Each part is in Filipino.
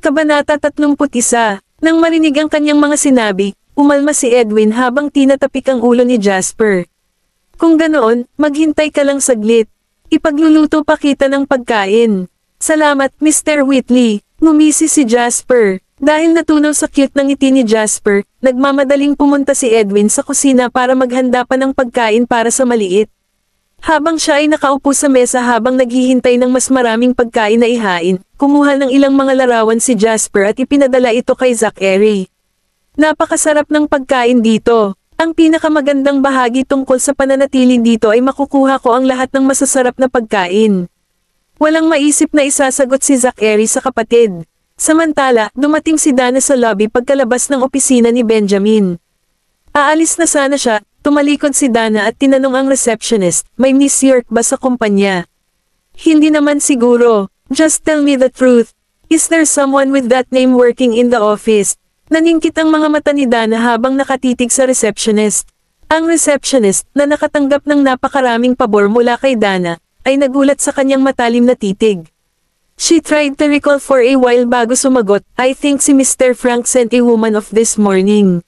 Kabanata 31. Nang marinig ang kanyang mga sinabi, umalma si Edwin habang tinatapik ang ulo ni Jasper. Kung ganoon, maghintay ka lang saglit. Ipagluluto pa kita ng pagkain. Salamat, Mr. Whitley. Ngumisi si Jasper. Dahil natunaw sa cute ng ngiti ni Jasper, nagmamadaling pumunta si Edwin sa kusina para maghanda pa ng pagkain para sa maliit. Habang siya ay nakaupo sa mesa habang naghihintay ng mas maraming pagkain na ihain, kumuha ng ilang mga larawan si Jasper at ipinadala ito kay Zachary. Napakasarap ng pagkain dito. Ang pinakamagandang bahagi tungkol sa pananatili dito ay makukuha ko ang lahat ng masasarap na pagkain. Walang maisip na isasagot si Zachary sa kapatid. Samantala, dumating si Dana sa lobby pagkalabas ng opisina ni Benjamin. Aalis na sana siya. Tumalikod si Dana at tinanong ang receptionist, may Miss York ba sa kumpanya? Hindi naman siguro. Just tell me the truth. Is there someone with that name working in the office? Naningkit ang mga mata ni Dana habang nakatitig sa receptionist. Ang receptionist, na nakatanggap ng napakaraming pabor mula kay Dana, ay nagulat sa kanyang matalim na titig. She tried to recall for a while bago sumagot, I think si Mr. Frank sent a woman of this morning.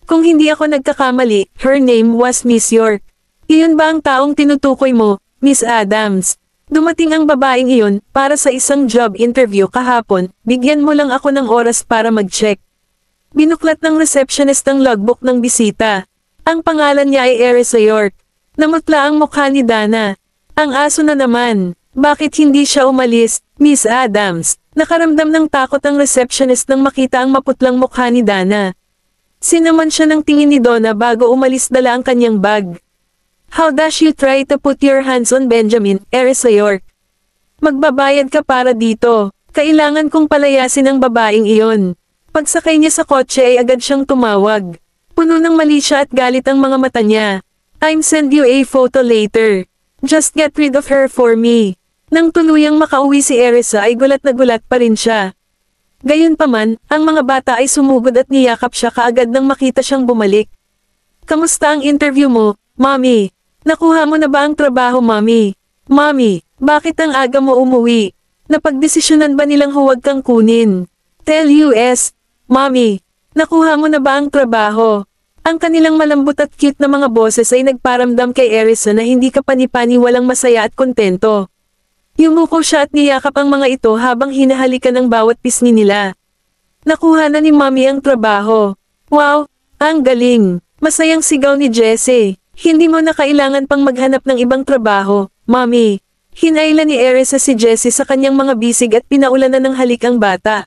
Kung hindi ako nagkakamali, her name was Miss York. Iyon ba ang taong tinutukoy mo, Miss Adams? Dumating ang babaeng iyon, para sa isang job interview kahapon, bigyan mo lang ako ng oras para mag-check. Binuklat ng receptionist ang logbook ng bisita. Ang pangalan niya ay Erisa York. Namutla ang mukha ni Dana. Ang aso na naman. Bakit hindi siya umalis, Miss Adams? Nakaramdam ng takot ang receptionist nang makita ang maputlang mukha ni Dana. Sinaman siya ng tingin ni Donna bago umalis dala ang kanyang bag. How does you try to put your hands on Benjamin, Erisa York? Magbabayad ka para dito. Kailangan kong palayasin ang babaeng iyon. Pagsakay niya sa kotse ay agad siyang tumawag. Puno ng mali siya at galit ang mga mata niya. I'm send you a photo later. Just get rid of her for me. Nang tuluyang makauwi si Erisa ay gulat na gulat pa rin siya. Gayunpaman, ang mga bata ay sumugod at niyakap siya kaagad nang makita siyang bumalik. Kamusta ang interview mo, Mommy? Nakuha mo na ba ang trabaho, Mommy? Mommy, bakit ang aga mo umuwi? Napagdesisyonan ba nilang huwag kang kunin? Tell US, Mommy, nakuha mo na ba ang trabaho? Ang kanilang malambot at cute na mga boses ay nagparamdam kay Erisa na hindi kapani-pani walang masaya at kontento. Yumuko siya at niyakap ang mga ito habang hinahalikan ng bawat pisngi nila. Nakuha na ni Mommy ang trabaho. Wow, ang galing. Masayang sigaw ni Jessie. Hindi mo na kailangan pang maghanap ng ibang trabaho, Mommy. Hinailan ni Erisa si Jessie sa kanyang mga bisig at pinaulanan ng halik ang bata.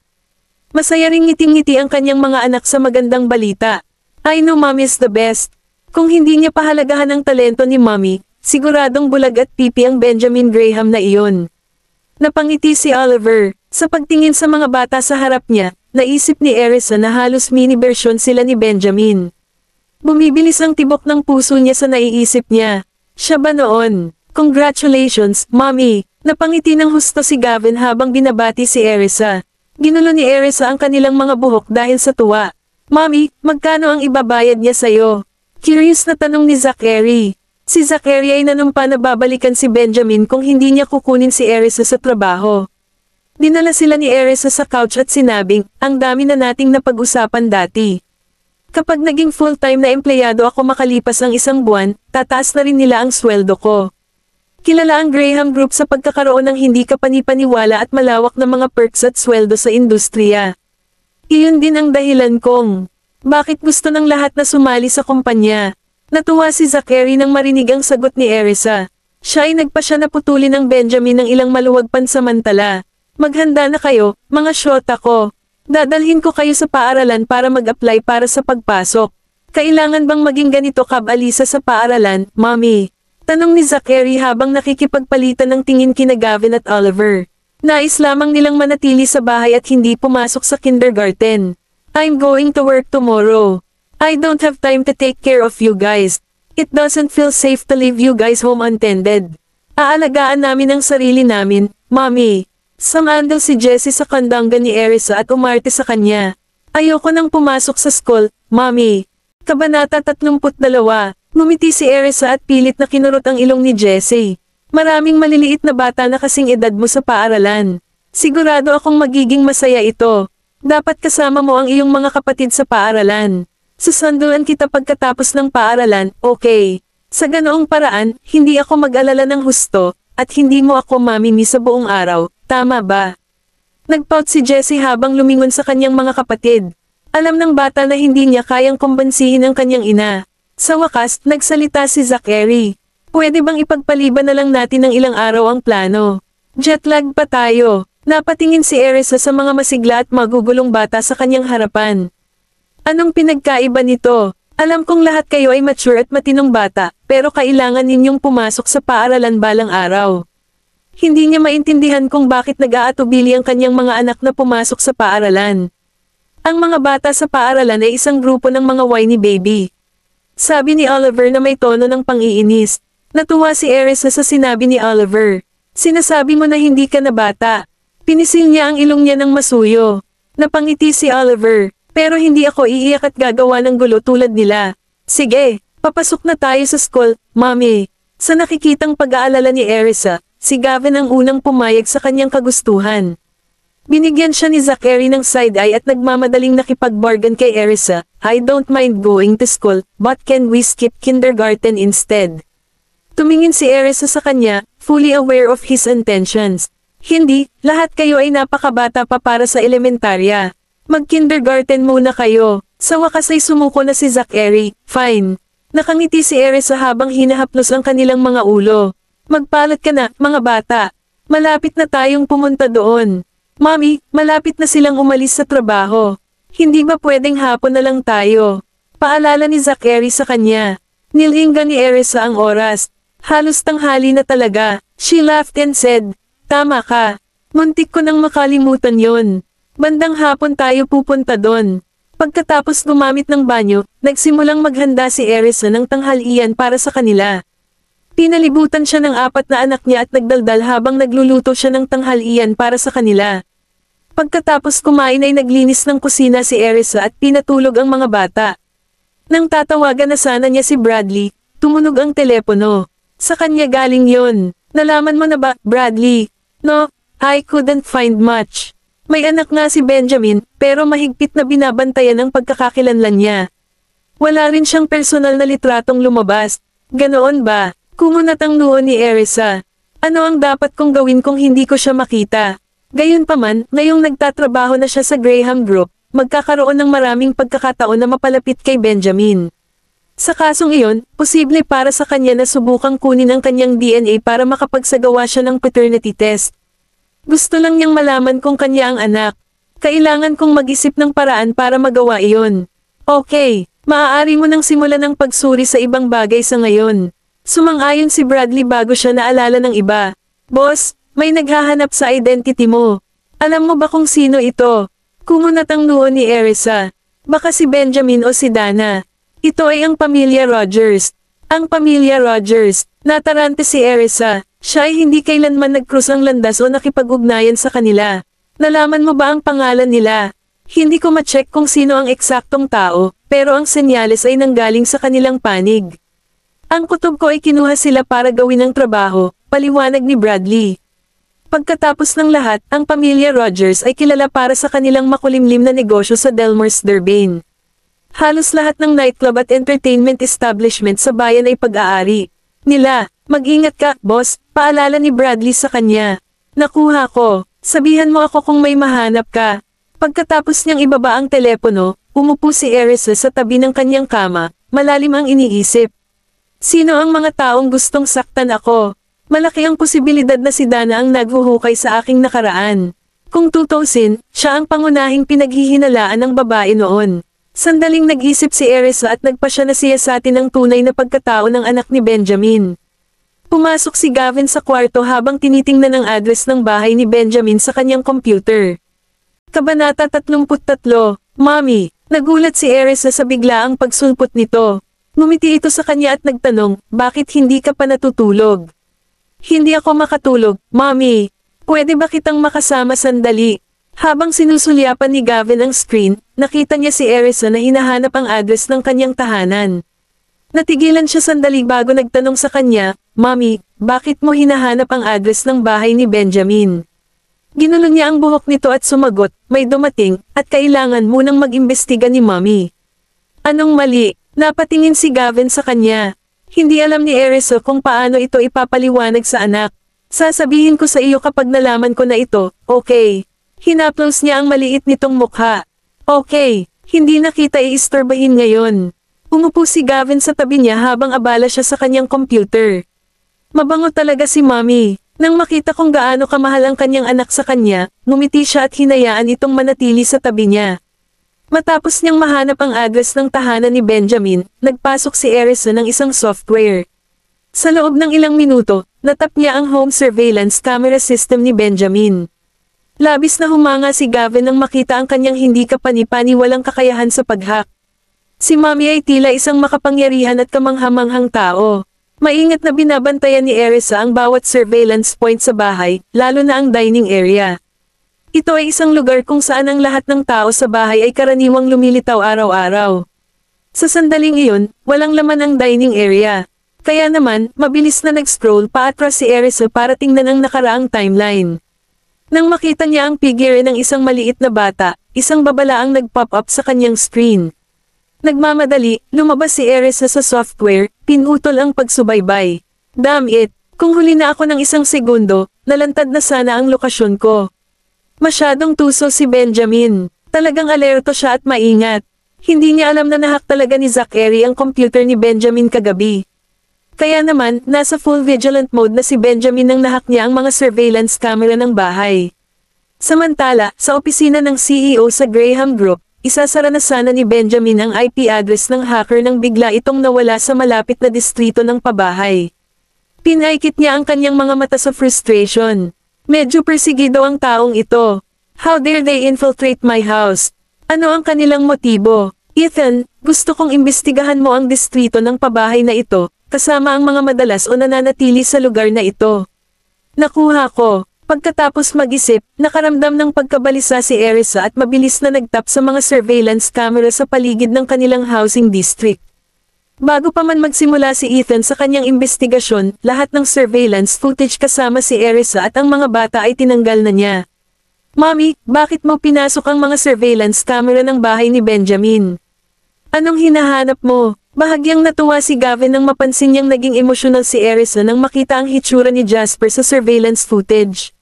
Masaya ring ngiting-ngiti ang kanyang mga anak sa magandang balita. I know Mommy's the best. Kung hindi niya pahalagahan ang talento ni Mommy, siguradong bulag at pipi ang Benjamin Graham na iyon. Napangiti si Oliver. Sa pagtingin sa mga bata sa harap niya, naisip ni Erisa na halos mini version sila ni Benjamin. Bumibilis ang tibok ng puso niya sa naiisip niya. Siya ba noon? Congratulations, Mommy! Napangiti ng husto si Gavin habang binabati si Erisa. Ginulo ni Erisa ang kanilang mga buhok dahil sa tuwa. Mommy, magkano ang ibabayad niya sa'yo? Curious na tanong ni Zachary. Si Zachary ay nanumpa na babalikan si Benjamin kung hindi niya kukunin si Erisa sa trabaho. Dinala sila ni Erisa sa couch at sinabing, ang dami na nating napag-usapan dati. Kapag naging full-time na empleyado ako makalipas ang isang buwan, tataas na rin nila ang sweldo ko. Kilala ang Graham Group sa pagkakaroon ng hindi kapani-paniwala at malawak na mga perks at sweldo sa industriya. Iyon din ang dahilan kong, bakit gusto ng lahat na sumali sa kumpanya. Natuwa si Zachary nang marinig ang sagot ni Erisa. Siya ay nagpasya na putulin ng Benjamin ng ilang maluwag pansamantala. Maghanda na kayo, mga syota ko. Dadalhin ko kayo sa paaralan para mag-apply para sa pagpasok. Kailangan bang maging ganito kabalisa sa paaralan, Mommy? Tanong ni Zachary habang nakikipagpalitan ng tingin kina Gavin at Oliver. Nais lamang nilang manatili sa bahay at hindi pumasok sa kindergarten. I'm going to work tomorrow. I don't have time to take care of you guys. It doesn't feel safe to leave you guys home untended. Aalagaan namin ang sarili namin, Mommy. Sumandal si Jessie sa kandangga ni Erisa at umarte sa kanya. Ayoko nang pumasok sa school, Mommy. Kabanata 32. Ngumiti si Erisa at pilit na kinurot ang ilong ni Jessie. Maraming maliliit na bata na kasing edad mo sa paaralan. Sigurado akong magiging masaya ito. Dapat kasama mo ang iyong mga kapatid sa paaralan. Susunduan kita pagkatapos ng paaralan, okay? Sa ganoong paraan, hindi ako mag-alala ng husto, at hindi mo ako mamimi sa buong araw, tama ba? Nagpout si Jessie habang lumingon sa kanyang mga kapatid. Alam ng bata na hindi niya kayang kumbansihin ang kanyang ina. Sa wakas, nagsalita si Zachary. Pwede bang ipagpaliban na lang natin ng ilang araw ang plano? Jetlag pa tayo. Napatingin si Erisa sa mga masigla at magugulong bata sa kanyang harapan. Anong pinagkaiba nito? Alam kong lahat kayo ay mature at matinong bata, pero kailangan ninyong pumasok sa paaralan balang araw. Hindi niya maintindihan kung bakit nag-aatubili ang kanyang mga anak na pumasok sa paaralan. Ang mga bata sa paaralan ay isang grupo ng mga whiny baby. Sabi ni Oliver na may tono ng pang-iinis. Natuwa si Erisa sa sinabi ni Oliver. Sinasabi mo na hindi ka na bata. Pinisil niya ang ilong niya ng masuyo. Napangiti si Oliver, pero hindi ako iiyak at gagawa ng gulo tulad nila. Sige, papasok na tayo sa school, Mommy. Sa nakikitang pag-aalala ni Erisa, si Gavin ang unang pumayag sa kanyang kagustuhan. Binigyan siya ni Zachary ng side-eye at nagmamadaling nakipag-bargain kay Erisa. I don't mind going to school, but can we skip kindergarten instead? Tumingin si Erisa sa kanya, fully aware of his intentions. Hindi, lahat kayo ay napakabata pa para sa elementarya. Mag-kindergarten muna kayo. Sa wakas ay sumuko na si Zachary. Fine. Nakangiti si Erisa habang hinahaplos ang kanilang mga ulo. Magpalat ka na, mga bata. Malapit na tayong pumunta doon. Mommy, malapit na silang umalis sa trabaho. Hindi ba pwedeng hapon na lang tayo? Paalala ni Zachary sa kanya. Nilingga ni Erisa ang oras. Halos tanghali na talaga. She laughed and said, tama ka. Muntik ko nang makalimutan yon. Bandang hapon tayo pupunta doon. Pagkatapos gumamit ng banyo, nagsimulang maghanda si Erisa ng tanghalian para sa kanila. Pinalibutan siya ng 4 na anak niya at nagdaldal habang nagluluto siya ng tanghalian para sa kanila. Pagkatapos kumain ay naglinis ng kusina si Erisa at pinatulog ang mga bata. Nang tatawagan na sana niya si Bradley, tumunog ang telepono. Sa kanya galing yon. Nalaman mo na ba, Bradley? No, I couldn't find much. May anak nga si Benjamin, pero mahigpit na binabantayan ang pagkakakilanlan niya. Wala rin siyang personal na litratong lumabas. Ganoon ba? Kumunat ang noo ni Erisa. Ano ang dapat kong gawin kung hindi ko siya makita? Gayunpaman, ngayong nagtatrabaho na siya sa Graham Group, magkakaroon ng maraming pagkakataon na mapalapit kay Benjamin. Sa kasong iyon, posible para sa kanya na subukang kunin ang kanyang DNA para makapagsagawa siya ng paternity test. Gusto lang niyang malaman kung kanya ang anak. Kailangan kong mag-isip ng paraan para magawa iyon. Okay, maaari mo nang simulan ang pagsuri sa ibang bagay sa ngayon. Sumang-ayon si Bradley bago siya naalala ng iba. Boss, may naghahanap sa identity mo. Alam mo ba kung sino ito? Kumunat ang noo ni Erisa. Baka si Benjamin o si Dana. Ito ay ang pamilya Rogers. Ang pamilya Rogers. Natarante si Erisa. Siya ay hindi kailanman nag-cross ang landas o nakipag-ugnayan sa kanila. Nalaman mo ba ang pangalan nila? Hindi ko ma-check kung sino ang eksaktong tao, pero ang senyales ay nanggaling sa kanilang panig. Ang kutob ko ay kinuha sila para gawin ang trabaho, paliwanag ni Bradley. Pagkatapos ng lahat, ang pamilya Rogers ay kilala para sa kanilang makulimlim na negosyo sa Delmars Durbane. Halos lahat ng nightclub at entertainment establishment sa bayan ay pag-aari nila. Mag-ingat ka, boss, paalala ni Bradley sa kanya. Nakuha ko. Sabihan mo ako kung may mahanap ka. Pagkatapos niyang ibaba ang telepono, umupo si Erisa sa tabi ng kanyang kama, malalim ang iniisip. Sino ang mga taong gustong saktan ako? Malaki ang posibilidad na si Dana ang naghuhukay sa aking nakaraan. Kung tutusin, siya ang pangunahing pinaghihinalaan ng babae noon. Sandaling nag-isip si Erisa at nagpasya na siyasatin ang tunay na pagkatao ng anak ni Benjamin. Pumasok si Gavin sa kwarto habang tinitingnan ang address ng bahay ni Benjamin sa kanyang computer. Kabanata 33, Mommy, nagulat si Erisa sa biglaang pagsulpot nito. Ngumiti ito sa kanya at nagtanong, bakit hindi ka pa natutulog? Hindi ako makatulog, Mommy. Pwede ba kitang makasama sandali? Habang sinusulyapan ni Gavin ang screen, nakita niya si Erisa na hinahanap ang address ng kanyang tahanan. Natigilan siya sandali bago nagtanong sa kanya, Mommy, bakit mo hinahanap ang address ng bahay ni Benjamin? Ginulo niya ang buhok nito at sumagot, may dumating, at kailangan munang mag-imbestiga ni Mommy. Anong mali? Napatingin si Gavin sa kanya. Hindi alam ni Erisa kung paano ito ipapaliwanag sa anak. Sasabihin ko sa iyo kapag nalaman ko na ito, okay. Hinaplos niya ang maliit nitong mukha. Okay, hindi na kita iistorbahin ngayon. Umupo si Gavin sa tabi niya habang abala siya sa kanyang computer. Mabango talaga si Mommy. Nang makita kung gaano kamahal ang kanyang anak sa kanya, ngumiti siya at hinayaan itong manatili sa tabi niya. Matapos niyang mahanap ang address ng tahanan ni Benjamin, nagpasok si Erisa ng isang software. Sa loob ng ilang minuto, natap niya ang home surveillance camera system ni Benjamin. Labis na humanga si Gavin nang makita ang kanyang hindi kapani-paniwalang kakayahan sa pag-hack. Si Mommy ay tila isang makapangyarihan at kamanghamanghang tao. Maingat na binabantayan ni Erisa ang bawat surveillance point sa bahay, lalo na ang dining area. Ito ay isang lugar kung saan ang lahat ng tao sa bahay ay karaniwang lumilitaw araw-araw. Sa sandaling iyon, walang laman ang dining area. Kaya naman, mabilis na nag-scroll paatras si Erisa para tingnan ang nakaraang timeline. Nang makita niya ang figure ng isang maliit na bata, isang babala ang nag-pop up sa kanyang screen. Nagmamadali, lumabas si Erisa sa software, pinutol ang pagsubaybay. Damn it, kung huli na ako ng isang segundo, nalantad na sana ang lokasyon ko. Masyadong tuso si Benjamin. Talagang alerto siya at maingat. Hindi niya alam na nahack talaga ni Zachary ang computer ni Benjamin kagabi. Kaya naman, nasa full vigilant mode na si Benjamin nang nahack niya ang mga surveillance camera ng bahay. Samantala, sa opisina ng CEO sa Graham Group, isasara na sana ni Benjamin ang IP address ng hacker nang bigla itong nawala sa malapit na distrito ng pabahay. Pinaikit niya ang kanyang mga mata sa frustration. Medyo persigido ang taong ito. How dare they infiltrate my house? Ano ang kanilang motibo? Ethan, gusto kong imbestigahan mo ang distrito ng pabahay na ito, kasama ang mga madalas o nananatili sa lugar na ito. Nakuha ko. Pagkatapos mag-isip, nakaramdam ng pagkabalisa si Erisa at mabilis na nagtap sa mga surveillance camera sa paligid ng kanilang housing district. Bago pa man magsimula si Ethan sa kanyang investigasyon, lahat ng surveillance footage kasama si Erisa at ang mga bata ay tinanggal na niya. Mommy, bakit mo pinasok ang mga surveillance camera ng bahay ni Benjamin? Anong hinahanap mo? Bahagyang natuwa si Gavin nang mapansin niyang naging emosyonal si Erisa nang makita ang hitsura ni Jasper sa surveillance footage.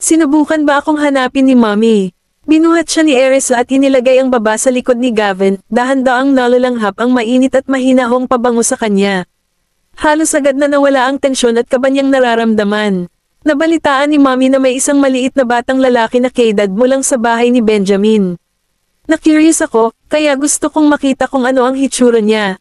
Sinubukan ba akong hanapin ni Mommy? Binuhat siya ni Erisa at inilagay ang baba sa likod ni Gavin, dahan-daang nalalanghap ang mainit at mahinahong pabango sa kanya. Halos agad na nawala ang tensyon at kaba niyang nararamdaman. Nabalitaan ni Mommy na may isang maliit na batang lalaki na kaedad mulang sa bahay ni Benjamin. Na-curious ako, kaya gusto kong makita kung ano ang hitsura niya.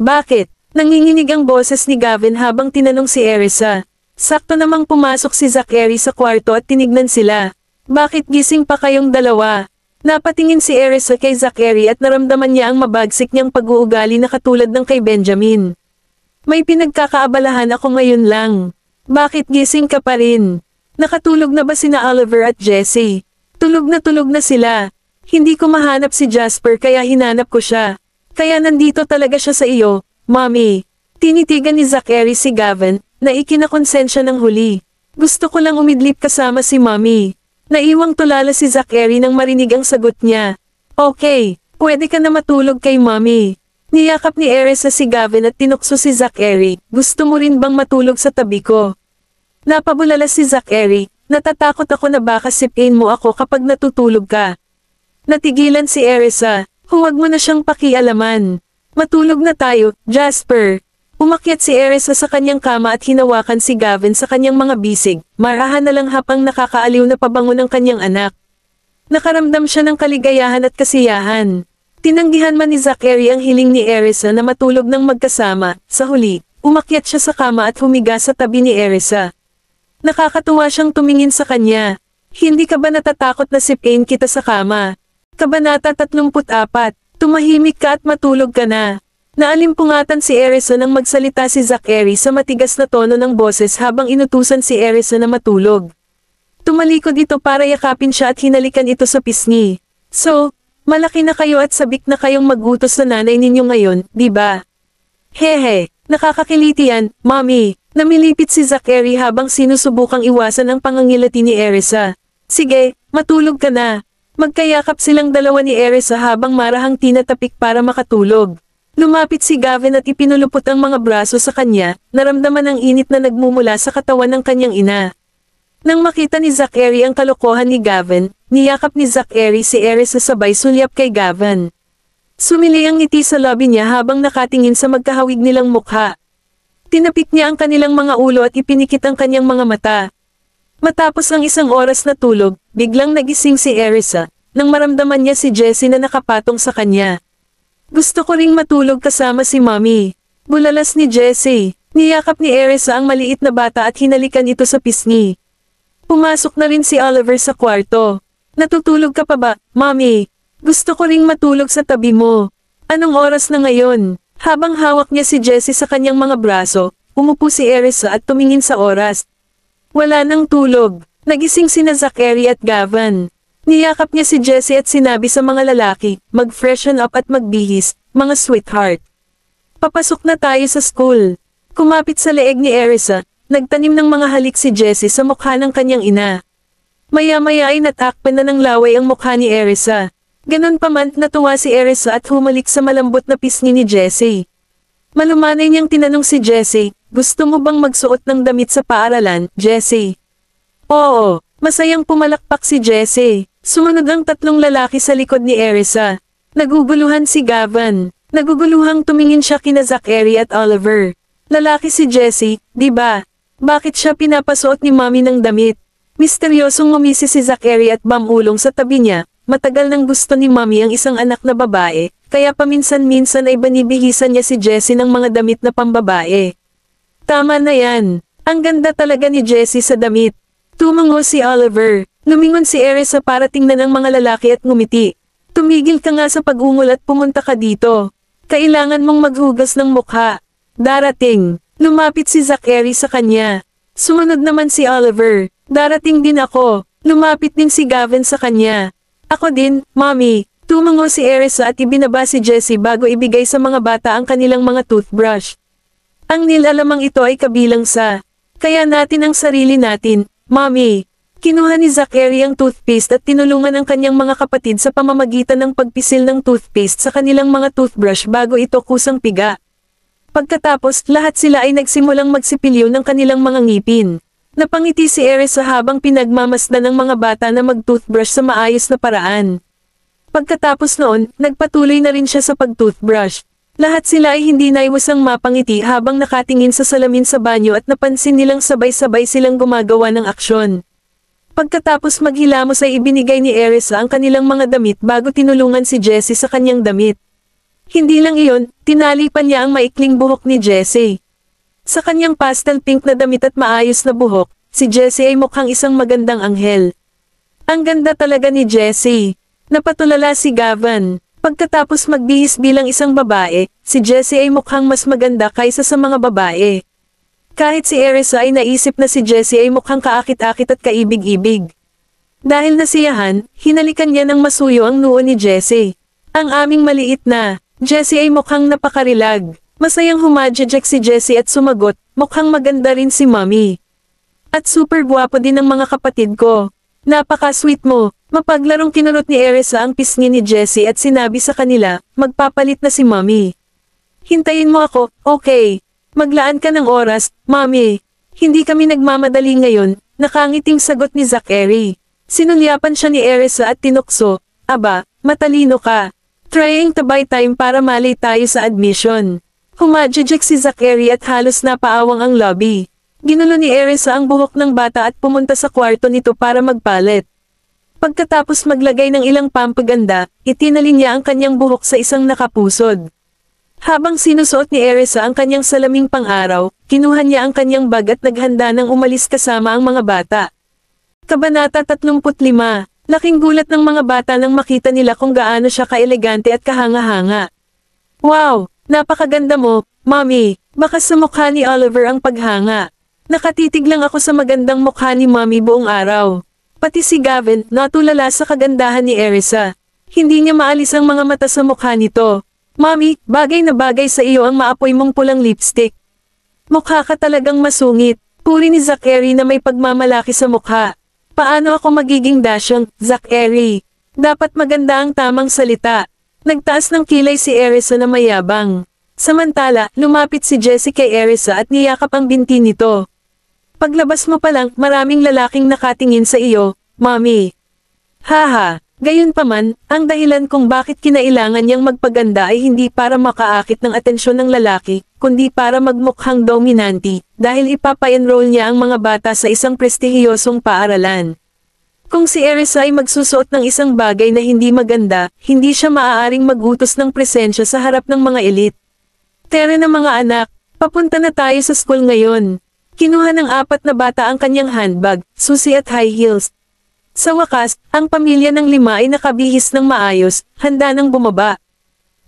Bakit? Nanginginig ang boses ni Gavin habang tinanong si Erisa. Sakto namang pumasok si Zachary sa kwarto at tinignan sila. Bakit gising pa kayong dalawa? Napatingin si Erisa kay Zachary at naramdaman niya ang mabagsik niyang pag-uugali na katulad ng kay Benjamin. May pinagkakaabalahan ako ngayon lang. Bakit gising ka pa rin? Nakatulog na ba sina Oliver at Jessie? Tulog na sila. Hindi ko mahanap si Jasper kaya hinanap ko siya. Kaya nandito talaga siya sa iyo, Mommy. Tinitigan ni Zachary si Gavin, na ikinakonsensya ng huli. Gusto ko lang umidlip kasama si Mommy. Naiwang tulala si Zachary nang marinig ang sagot niya. Okay, pwede ka na matulog kay Mommy. Niyakap ni Erisa si Gavin at tinukso si Zachary. Gusto mo rin bang matulog sa tabi ko? Napabulala si Zachary. Natatakot ako na baka sipin mo ako kapag natutulog ka. Natigilan si Erisa. Huwag mo na siyang pakialaman. Matulog na tayo, Jasper. Umakyat si Erisa sa kanyang kama at hinawakan si Gavin sa kanyang mga bisig, marahan na lang hapang nakakaaliw na pabango ng kanyang anak. Nakaramdam siya ng kaligayahan at kasiyahan. Tinanggihan man ni Zachary ang hiling ni Erisa na matulog ng magkasama. Sa huli, umakyat siya sa kama at humiga sa tabi ni Erisa. Nakakatuwa siyang tumingin sa kanya. Hindi ka ba natatakot na sipin kita sa kama? Kabanata 34, tumahimik ka at matulog ka na. Naalimpungatan si Erisa nang magsalita si Zachary sa matigas na tono ng boses habang inutusan si Erisa na matulog. Tumalikod ito para yakapin siya at hinalikan ito sa pisngi. So, malaki na kayo at sabik na kayong mag-utos sa nanay ninyo ngayon, di ba? Hehe, nakakakiliti yan, Mommy. Namilipit si Zachary habang sinusubukang iwasan ang pangangilati ni Erisa. Sige, matulog ka na. Magkayakap silang dalawa ni Erisa habang marahang tinatapik para makatulog. Lumapit si Gavin at ipinulupot ang mga braso sa kanya, naramdaman ang init na nagmumula sa katawan ng kanyang ina. Nang makita ni Zachary ang kalokohan ni Gavin, niyakap ni Zachary si Erisa sabay sulyap kay Gavin. Sumili ang ngiti sa labi niya habang nakatingin sa magkahawig nilang mukha. Tinapik niya ang kanilang mga ulo at ipinikit ang kanyang mga mata. Matapos ang isang oras na tulog, biglang nagising si Erisa, nang maramdaman niya si Jessie na nakapatong sa kanya. Gusto ko ring matulog kasama si Mommy. Bulalas ni Jessie. Niyakap ni Erisa ang maliit na bata at hinalikan ito sa pisngi. Pumasok na rin si Oliver sa kwarto. Natutulog ka pa ba, Mommy? Gusto ko ring matulog sa tabi mo. Anong oras na ngayon? Habang hawak niya si Jessie sa kanyang mga braso, umupo si Erisa at tumingin sa oras. Wala nang tulog. Nagising sina Zachary at Gavin. Niyakap niya si Jessie at sinabi sa mga lalaki, mag-freshen up at magbihis, mga sweetheart. Papasok na tayo sa school. Kumapit sa leeg ni Erisa, nagtanim ng mga halik si Jessie sa mukha ng kanyang ina. Maya-maya ay natakpan na ng laway ang mukha ni Erisa. Ganon pa man natuwa si Erisa at humalik sa malambot na pisngi ni Jessie. Malumanay niyang tinanong si Jessie, gusto mo bang magsuot ng damit sa paaralan, Jessie? Oo, masayang pumalakpak si Jessie. Sumunod ang tatlong lalaki sa likod ni Erisa. Naguguluhan si Gavin. Naguguluhang tumingin siya kina Zachary at Oliver. Lalaki si Jessie, di ba? Bakit siya pinapasuot ni Mommy ng damit? Misteryosong ngumisi si Zachary at bamulong sa tabi niya. Matagal nang gusto ni Mommy ang isang anak na babae, kaya paminsan-minsan ay banibihisan niya si Jessie ng mga damit na pambabae. Tama na yan. Ang ganda talaga ni Jessie sa damit. Tumango si Oliver. Lumingon si Erisa para tingnan ang mga lalaki at ngumiti. Tumigil ka nga sa pag-ungol at pumunta ka dito. Kailangan mong maghugas ng mukha. Darating. Lumapit si Zachary sa kanya. Sumunod naman si Oliver. Darating din ako. Lumapit din si Gavin sa kanya. Ako din, Mommy. Tumango si Erisa at ibinaba si Jessie bago ibigay sa mga bata ang kanilang mga toothbrush. Ang nilalamang ito ay kabilang sa, kaya natin ang sarili natin, Mommy. Kinuha ni Zachary ang toothpaste at tinulungan ang kanyang mga kapatid sa pamamagitan ng pagpisil ng toothpaste sa kanilang mga toothbrush bago ito kusang piga. Pagkatapos, lahat sila ay nagsimulang magsipilyo ng kanilang mga ngipin. Napangiti si Erisa habang pinagmamasdan ng mga bata na mag-toothbrush sa maayos na paraan. Pagkatapos noon, nagpatuloy na rin siya sa pag-toothbrush. Lahat sila ay hindi naiwasang mapangiti habang nakatingin sa salamin sa banyo at napansin nilang sabay-sabay silang gumagawa ng aksyon. Pagkatapos maghilamos ay ibinigay ni Erisa ang kanilang mga damit bago tinulungan si Jessie sa kanyang damit. Hindi lang iyon, tinali pa niya ang maikling buhok ni Jessie. Sa kanyang pastel pink na damit at maayos na buhok, si Jessie ay mukhang isang magandang anghel. Ang ganda talaga ni Jessie. Napatulala si Gavin. Pagkatapos magbihis bilang isang babae, si Jessie ay mukhang mas maganda kaysa sa mga babae. Kahit si Erisa ay naisip na si Jessie ay mukhang kaakit-akit at kaibig-ibig. Dahil nasiyahan, hinalikan niya ng masuyo ang noo ni Jessie. Ang aming maliit na, Jessie ay mukhang napakarilag. Masayang humadjajak si Jessie at sumagot, mukhang maganda rin si Mommy. At super guwapo din ang mga kapatid ko. Napaka-sweet mo. Mapaglarong kinurot ni Erisa ang pisngi ni Jessie at sinabi sa kanila, magpapalit na si Mommy. Hintayin mo ako, okay. Maglaan ka ng oras, Mommy. Hindi kami nagmamadali ngayon, nakangiting sagot ni Zachary. Sinulyapan siya ni Erisa at tinukso, aba, matalino ka. Trying to buy time para malay tayo sa admission. Humadjajak si Zachary at halos napaawang ang lobby. Ginulo ni Erisa ang buhok ng bata at pumunta sa kwarto nito para magpalit. Pagkatapos maglagay ng ilang pampaganda, itinali niya ang kanyang buhok sa isang nakapusod. Habang sinusuot ni Erisa ang kanyang salaming pang-araw, kinuha niya ang kanyang bag at naghanda ng umalis kasama ang mga bata. Kabanata 35. Laking gulat ng mga bata nang makita nila kung gaano siya kaelegante at kahanga-hanga. Wow! Napakaganda mo, Mommy! Baka sa mukha ni Oliver ang paghanga. Nakatitig lang ako sa magandang mukha ni Mommy buong araw. Pati si Gavin, natulala sa kagandahan ni Erisa. Hindi niya maalis ang mga mata sa mukha nito. Mommy, bagay na bagay sa iyo ang maapoy mong pulang lipstick. Mukha ka talagang masungit. Puri ni Zachary na may pagmamalaki sa mukha. Paano ako magiging dasyang, Zachary? Dapat maganda ang tamang salita. Nagtaas ng kilay si Erisa na mayabang. Samantala, lumapit si Jessie kay Erisa at niyakap ang binti nito. Paglabas mo pa lang, maraming lalaking nakatingin sa iyo, Mommy. Haha, gayunpaman, ang dahilan kung bakit kinailangan niyang magpaganda ay hindi para makaakit ng atensyon ng lalaki, kundi para magmukhang dominante, dahil ipapa-enroll niya ang mga bata sa isang prestihiyosong paaralan. Kung si Erisa ay magsusuot ng isang bagay na hindi maganda, hindi siya maaaring magutos ng presensya sa harap ng mga elite. Tere na mga anak, papunta na tayo sa school ngayon. Kinuha ng 4 na bata ang kanyang handbag, susi at high heels. Sa wakas, ang pamilya ng 5 ay nakabihis ng maayos, handa nang bumaba.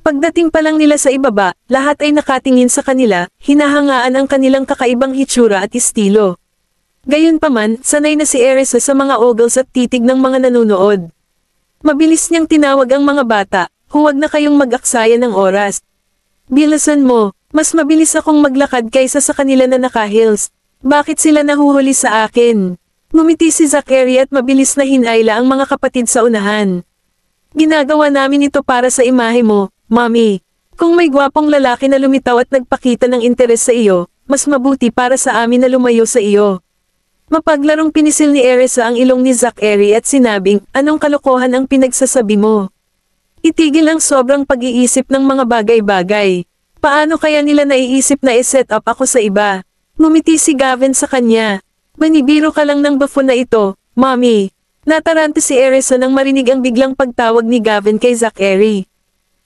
Pagdating pa lang nila sa ibaba, lahat ay nakatingin sa kanila, hinahangaan ang kanilang kakaibang hitsura at estilo. Gayunpaman, sanay na si Erisa sa mga ogles at titig ng mga nanunood. Mabilis niyang tinawag ang mga bata, huwag na kayong mag-aksaya ng oras. Bilisan mo, mas mabilis akong maglakad kaysa sa kanila na naka-heels. Bakit sila nahuhuli sa akin? Ngumiti si Zachary at mabilis na hinayla ang mga kapatid sa unahan. Ginagawa namin ito para sa imahe mo, Mommy. Kung may gwapong lalaki na lumitaw at nagpakita ng interes sa iyo, mas mabuti para sa amin na lumayo sa iyo. Mapaglarong pinisil ni Erisa ang ilong ni Zachary at sinabing, anong kalokohan ang pinagsasabi mo? Itigil ang sobrang pag-iisip ng mga bagay-bagay. Paano kaya nila naiisip na i-set up ako sa iba? Ngumiti si Gavin sa kanya. Manibiro ka lang ng bafo na ito, Mommy. Natarante si Erisa nang marinig ang biglang pagtawag ni Gavin kay Zachary.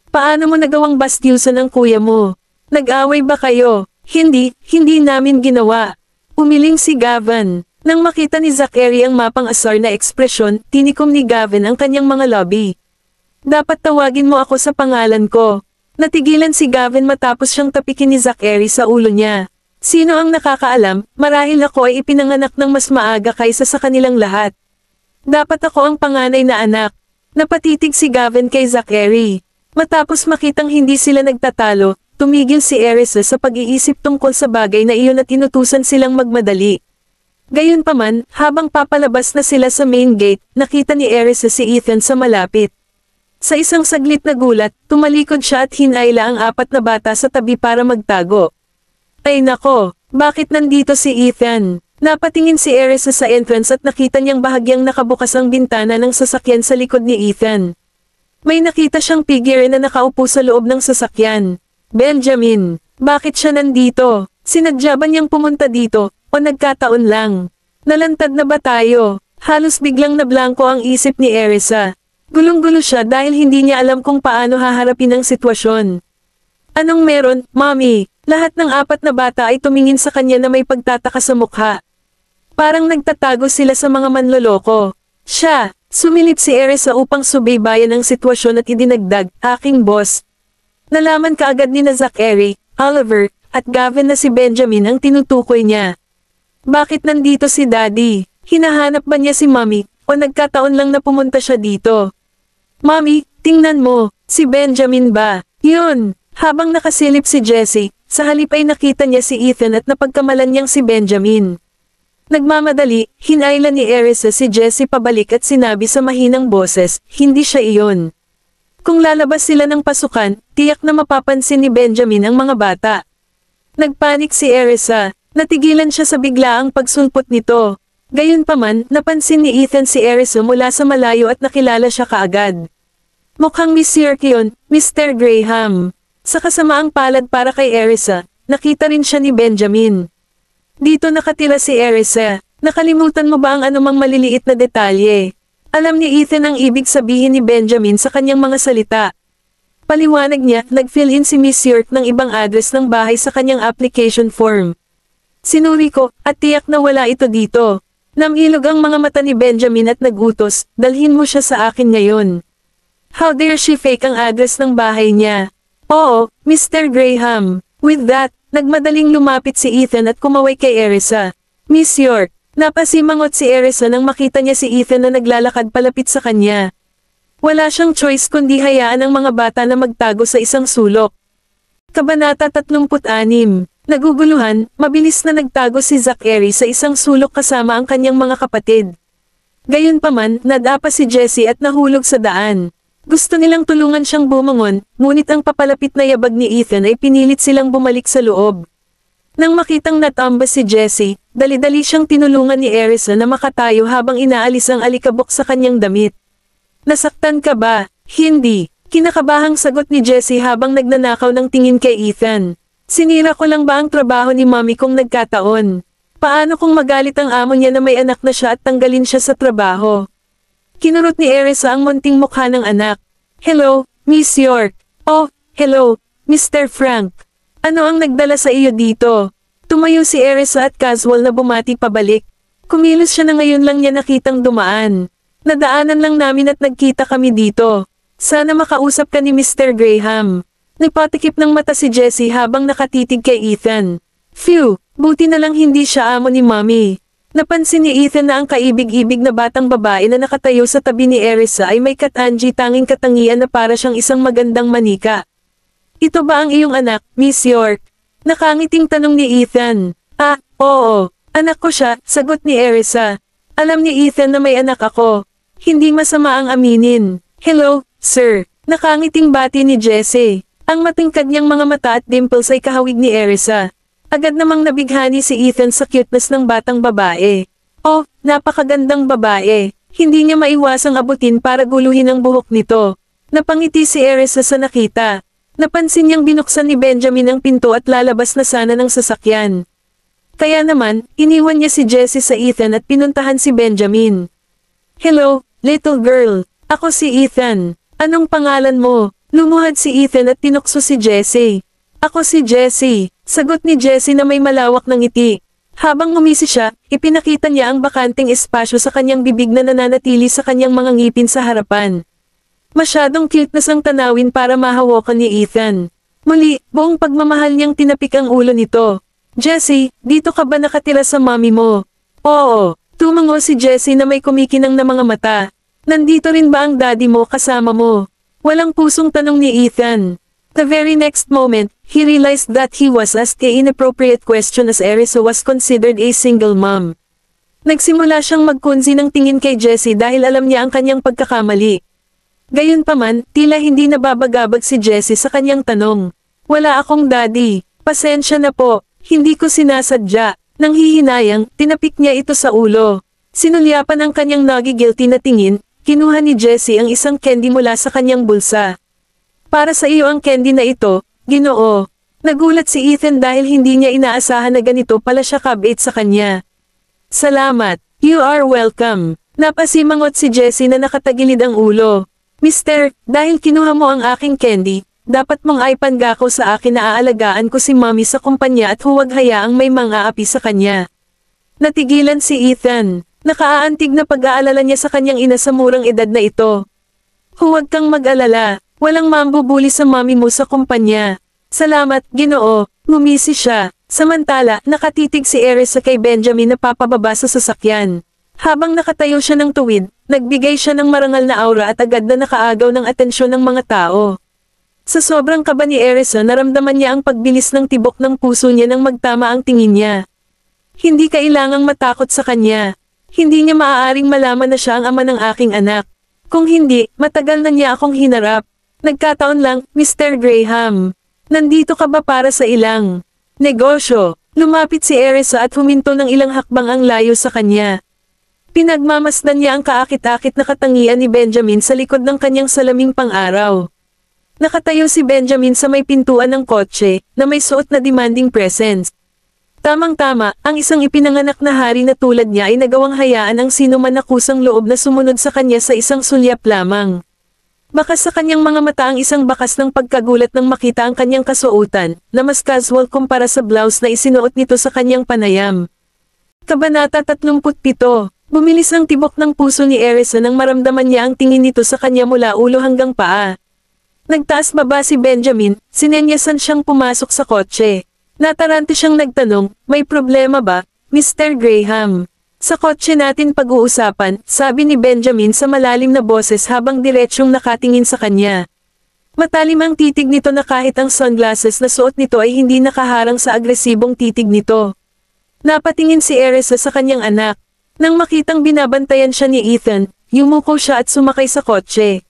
Paano mo nagawang bastyusan ng kuya mo? Nag-away ba kayo? Hindi namin ginawa. Umiling si Gavin. Nang makita ni Zachary ang mapang-asar na ekspresyon, tinikom ni Gavin ang kanyang mga labi. Dapat tawagin mo ako sa pangalan ko. Natigilan si Gavin matapos siyang tapikin ni Zachary sa ulo niya. Sino ang nakakaalam, marahil ako ay ipinanganak ng mas maaga kaysa sa kanilang lahat. Dapat ako ang panganay na anak. Napatitig si Gavin kay Zachary. Matapos makitang hindi sila nagtatalo, tumigil si Erisa sa pag-iisip tungkol sa bagay na iyon at inutusan silang magmadali. Gayunpaman, habang papalabas na sila sa main gate, nakita ni Erisa si Ethan sa malapit. Sa isang saglit na gulat, tumalikod siya at hinayla ang 4 na bata sa tabi para magtago. Ay nako, bakit nandito si Ethan? Napatingin si Erisa sa entrance at nakita niyang bahagyang nakabukas ang bintana ng sasakyan sa likod ni Ethan. May nakita siyang figure na nakaupo sa loob ng sasakyan. Benjamin, bakit siya nandito? Sinadya ba niyang pumunta dito, o nagkataon lang? Nalantad na ba tayo? Halos biglang nablangko ang isip ni Erisa. Gulong-gulo siya dahil hindi niya alam kung paano haharapin ang sitwasyon. Anong meron, Mommy? Lahat ng 4 na bata ay tumingin sa kanya na may pagtataka sa mukha. Parang nagtatago sila sa mga manloloko. Siya, sumilip si Erisa upang subaybayan ang sitwasyon at idinagdag, aking boss. Nalaman kaagad ni na Zachary, Oliver, at Gavin na si Benjamin ang tinutukoy niya. Bakit nandito si Daddy? Hinahanap ba niya si Mommy, o nagkataon lang na pumunta siya dito? Mommy, tingnan mo, si Benjamin ba? Yun, habang nakasilip si Jessie, sa halip ay nakita niya si Ethan at napagkamalan niyang si Benjamin. Nagmamadali, hinayla ni Erisa si Jessie pabalik at sinabi sa mahinang boses, hindi siya iyon. Kung lalabas sila ng pasukan, tiyak na mapapansin ni Benjamin ang mga bata. Nagpanik si Erisa, natigilan siya sa biglaang pagsulpot nito. Gayunpaman, napansin ni Ethan si Erisa mula sa malayo at nakilala siya kaagad. Mukhang Miss Sirkion, Mr. Graham. Sa kasamaang palad para kay Erisa, nakita rin siya ni Benjamin. Dito nakatira si Erisa. Nakalimutan mo ba ang anumang maliliit na detalye? Alam ni Ethan ang ibig sabihin ni Benjamin sa kanyang mga salita. Paliwanag niya, nag-fill in si Miss York ng ibang address ng bahay sa kanyang application form. Sinuri ko, at tiyak na wala ito dito. Namilog ang mga mata ni Benjamin at nagutos, dalhin mo siya sa akin ngayon. How dare she fake ang address ng bahay niya? Oo, Mr. Graham. With that, nagmadaling lumapit si Ethan at kumaway kay Erisa. Miss York, napasimangot si Erisa nang makita niya si Ethan na naglalakad palapit sa kanya. Wala siyang choice kundi hayaan ang mga bata na magtago sa isang sulok. Kabanata 36. Naguguluhan, mabilis na nagtago si Zachary sa isang sulok kasama ang kanyang mga kapatid. Gayunpaman, nadapa si Jessie at nahulog sa daan. Gusto nilang tulungan siyang bumangon, ngunit ang papalapit na yabag ni Ethan ay pinilit silang bumalik sa loob. Nang makitang natambas si Jessie, dali-dali siyang tinulungan ni Erisa na makatayo habang inaalis ang alikabok sa kanyang damit. Nasaktan ka ba? Hindi. Kinakabahang sagot ni Jessie habang nagnanakaw ng tingin kay Ethan. Sinira ko lang ba ang trabaho ni Mommy kung nagkataon? Paano kung magalit ang amo niya na may anak na siya at tanggalin siya sa trabaho? Kinurot ni Erisa ang munting mukha ng anak. Hello, Miss York. Oh, hello, Mr. Frank. Ano ang nagdala sa iyo dito? Tumayo si Erisa at casual na bumati pabalik. Kumilos siya na ngayon lang niya nakitang dumaan. Nadaanan lang namin at nagkita kami dito. Sana makausap ka ni Mr. Graham. Nagpatikip ng mata si Jessie habang nakatitig kay Ethan. Phew, buti na lang hindi siya amo ni Mommy. Napansin ni Ethan na ang kaibig-ibig na batang babae na nakatayo sa tabi ni Erisa ay may katanji tanging katangian na para siyang isang magandang manika. Ito ba ang iyong anak, Miss York? Nakangiting tanong ni Ethan. Ah, oo. Anak ko siya, sagot ni Erisa. Alam ni Ethan na may anak ako. Hindi masama ang aminin. Hello, sir. Nakangiting bati ni Jessie. Ang matingkad niyang mga mata at dimples ay kahawig ni Erisa. Agad namang nabighani si Ethan sa cuteness ng batang babae. Oh, napakagandang babae. Hindi niya maiwasang abutin para guluhin ang buhok nito. Napangiti si Erisa sa nakita. Napansin niyang binuksan ni Benjamin ang pinto at lalabas na sana ng sasakyan. Kaya naman, iniwan niya si Jessie sa Ethan at pinuntahan si Benjamin. Hello, little girl. Ako si Ethan. Anong pangalan mo? Lumuhad si Ethan at tinukso si Jessie. Ako si Jessie. Sagot ni Jessie na may malawak na ngiti. Habang ngumisi siya, ipinakita niya ang bakanting espasyo sa kanyang bibig na nananatili sa kanyang mga ngipin sa harapan. Masyadong cute na sang tanawin para mahawakan ni Ethan. Muli, buong pagmamahal niyang tinapik ang ulo nito. Jessie, dito ka ba nakatira sa mommy mo? Oo, tumango si Jessie na may kumikinang na mga mata. Nandito rin ba ang daddy mo kasama mo? Walang pusong tanong ni Ethan. The very next moment, he realized that he was asked an inappropriate question as Erisa was considered a single mom. Nagsimula siyang magkunzi ng tingin kay Jessie dahil alam niya ang kanyang pagkakamali. Gayunpaman, tila hindi nababagabag si Jessie sa kanyang tanong. Wala akong daddy. Pasensya na po. Hindi ko sinasadya. Nang hihinayang, tinapik niya ito sa ulo. Sinulyapan ang kanyang nagigilty na tingin, kinuha ni Jessie ang isang candy mula sa kanyang bulsa. Para sa iyo ang candy na ito, Ginoo. Nagulat si Ethan dahil hindi niya inaasahan na ganito pala siya kabait sa kanya. Salamat. You are welcome. Napasimangot si Jessie na nakatagilid ang ulo. Mister, dahil kinuha mo ang aking candy, dapat mong aipangako sa akin na aalagaan ko si Mommy sa kumpanya at huwag hayaang may mga api sa kanya. Natigilan si Ethan. Nakaaantig na pag-aalala niya sa kanyang ina sa murang edad na ito. Huwag kang mag-alala. Walang mambubuli sa Mommy mo sa kumpanya. Salamat, Ginoo. Ngumisi siya. Samantala, nakatitig si Erisa kay Benjamin na papababa sa sasakyan. Habang nakatayo siya ng tuwid, nagbigay siya ng marangal na aura at agad na nakaagaw ng atensyon ng mga tao. Sa sobrang kaba ni Erisa naramdaman niya ang pagbilis ng tibok ng puso niya nang magtama ang tingin niya. Hindi kailangang matakot sa kanya. Hindi niya maaaring malaman na siya ang ama ng aking anak. Kung hindi, matagal na niya akong hinarap. Nagkataon lang, Mr. Graham. Nandito ka ba para sa ilang negosyo? Lumapit si Erisa at huminto ng ilang hakbang ang layo sa kanya. Pinagmamasdan niya ang kaakit-akit na katangian ni Benjamin sa likod ng kanyang salaming pang-araw. Nakatayo si Benjamin sa may pintuan ng kotse, na may suot na demanding presence. Tamang-tama, ang isang ipinanganak na hari na tulad niya ay nagawang hayaan ang sino man na kusang loob na sumunod sa kanya sa isang sulyap lamang. Bakas sa kanyang mga mata ang isang bakas ng pagkagulat nang makita ang kanyang kasuotan, na mas casual kumpara sa blouse na isinuot nito sa kanyang panayam. Kabanata 37. Bumilis ang tibok ng puso ni Erisa nang maramdaman niya ang tingin nito sa kanya mula ulo hanggang paa. Nagtaas baba si Benjamin, sinenyasan siyang pumasok sa kotse. Natarante siyang nagtanong, may problema ba, Mr. Graham? Sa kotse natin pag-uusapan, sabi ni Benjamin sa malalim na boses habang diretsyong nakatingin sa kanya. Matalim ang titig nito na kahit ang sunglasses na suot nito ay hindi nakaharang sa agresibong titig nito. Napatingin si Erisa sa kanyang anak. Nang makitang binabantayan siya ni Ethan, yumuko siya at sumakay sa kotse.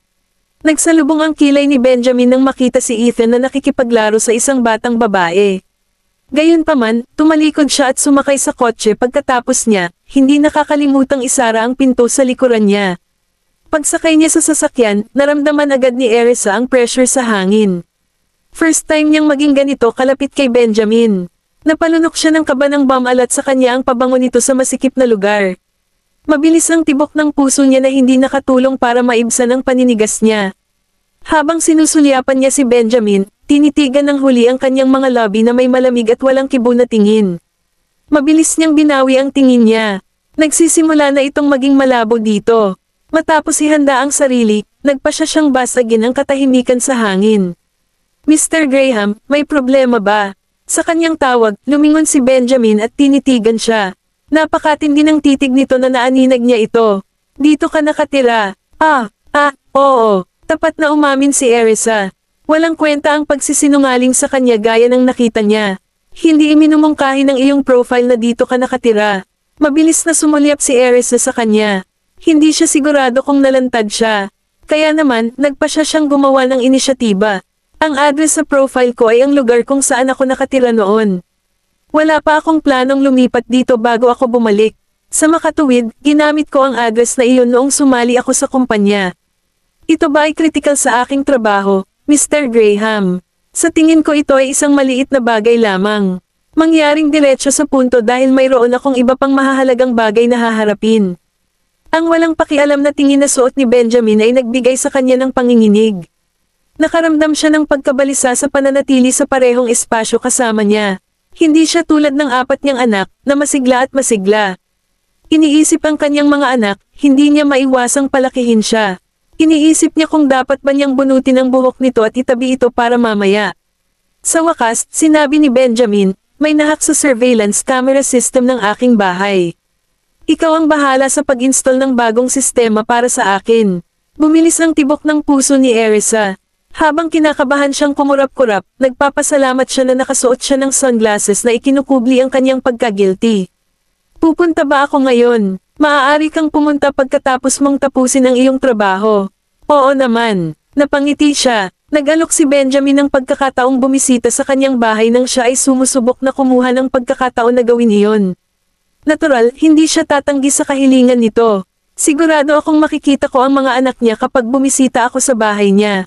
Nagsalubong ang kilay ni Benjamin nang makita si Ethan na nakikipaglaro sa isang batang babae. Gayunpaman, tumalikod siya at sumakay sa kotse pagkatapos niya, hindi nakakalimutang isara ang pinto sa likuran niya. Pagsakay niya sa sasakyan, naramdaman agad ni Erisa ang pressure sa hangin. First time niyang maging ganito kalapit kay Benjamin. Napalunok siya ng kaba ng bamalat sa kanya ang pabango nito sa masikip na lugar. Mabilis ang tibok ng puso niya na hindi nakatulong para maibsan ang paninigas niya. Habang sinusulyapan niya si Benjamin, tinitigan ng huli ang kanyang mga labi na may malamig at walang kibo na tingin. Mabilis niyang binawi ang tingin niya. Nagsisimula na itong maging malabo dito. Matapos ihanda ang sarili, nagpasya siyang basagin ang katahimikan sa hangin. Mr. Graham, may problema ba? Sa kanyang tawag, lumingon si Benjamin at tinitigan siya. Napakatindi ng titig nito na naaninag niya ito. Dito ka nakatira. Oo. Tapat na umamin si Erisa. Walang kwenta ang pagsisinungaling sa kanya gaya ng nakita niya. Hindi iminumungkahi ng iyong profile na dito ka nakatira. Mabilis na sumulyap si Erisa sa kanya. Hindi siya sigurado kung nalantad siya. Kaya naman, nagpasya siyang gumawa ng inisyatiba. Ang address sa profile ko ay ang lugar kung saan ako nakatira noon. Wala pa akong planong lumipat dito bago ako bumalik. Sa makatuwid, ginamit ko ang address na iyon noong sumali ako sa kumpanya. Ito ba ay critical sa aking trabaho, Mr. Graham? Sa tingin ko ito ay isang maliit na bagay lamang. Mangyaring diretso sa punto dahil mayroon akong iba pang mahahalagang bagay na haharapin. Ang walang pakialam na tingin na suot ni Benjamin ay nagbigay sa kanya ng panginginig. Nakaramdam siya ng pagkabalisa sa pananatili sa parehong espasyo kasama niya. Hindi siya tulad ng apat niyang anak, na masigla at masigla. Iniisip ang kanyang mga anak, hindi niya maiwasang palakihin siya. Iniisip niya kung dapat ba niyang bunutin ang buhok nito at itabi ito para mamaya. Sa wakas, sinabi ni Benjamin, may nahak sa surveillance camera system ng aking bahay. Ikaw ang bahala sa pag-install ng bagong sistema para sa akin. Bumilis ang tibok ng puso ni Erisa. Habang kinakabahan siyang kumurap-kurap, nagpapasalamat siya na nakasuot siya ng sunglasses na ikinukubli ang kanyang pagka-guilty. Pupunta ba ako ngayon? Maaari kang pumunta pagkatapos mong tapusin ang iyong trabaho. Oo naman. Napangiti siya. Nag-alok si Benjamin ng pagkakataong bumisita sa kanyang bahay nang siya ay sumusubok na kumuha ng pagkakataon na gawin iyon. Natural, hindi siya tatanggi sa kahilingan nito. Sigurado akong makikita ko ang mga anak niya kapag bumisita ako sa bahay niya.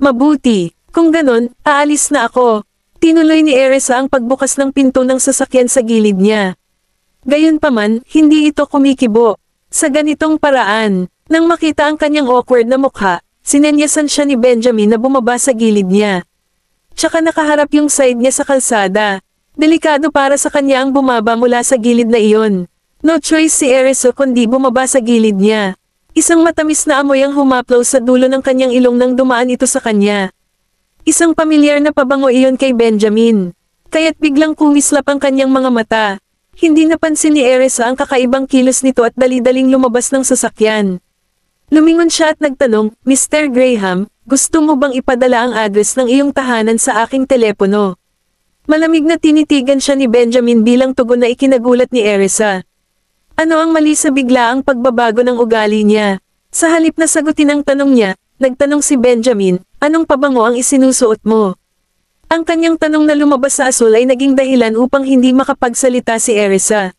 Mabuti. Kung ganon, aalis na ako. Tinuloy ni Erisa ang pagbukas ng pinto ng sasakyan sa gilid niya. Gayunpaman, hindi ito kumikibo. Sa ganitong paraan, nang makita ang kanyang awkward na mukha, sinenyasan siya ni Benjamin na bumaba sa gilid niya. Tsaka nakaharap yung side niya sa kalsada. Delikado para sa kanya ang bumaba mula sa gilid na iyon. No choice si Erisa kundi bumaba sa gilid niya. Isang matamis na amoy ang humaplaw sa dulo ng kanyang ilong nang dumaan ito sa kanya. Isang pamilyar na pabango iyon kay Benjamin. Kaya't biglang kumislap ang kanyang mga mata. Hindi napansin ni Erisa ang kakaibang kilos nito at dali-daling lumabas ng sasakyan. Lumingon siya at nagtanong, Mr. Graham, gusto mo bang ipadala ang address ng iyong tahanan sa aking telepono? Malamig na tinitigan siya ni Benjamin bilang tugon na ikinagulat ni Erisa. Ano ang mali sa biglaang pagbabago ng ugali niya? Sa halip na sagutin ang tanong niya, nagtanong si Benjamin, anong pabango ang isinusuot mo? Ang kanyang tanong na lumabas sa asul ay naging dahilan upang hindi makapagsalita si Erisa.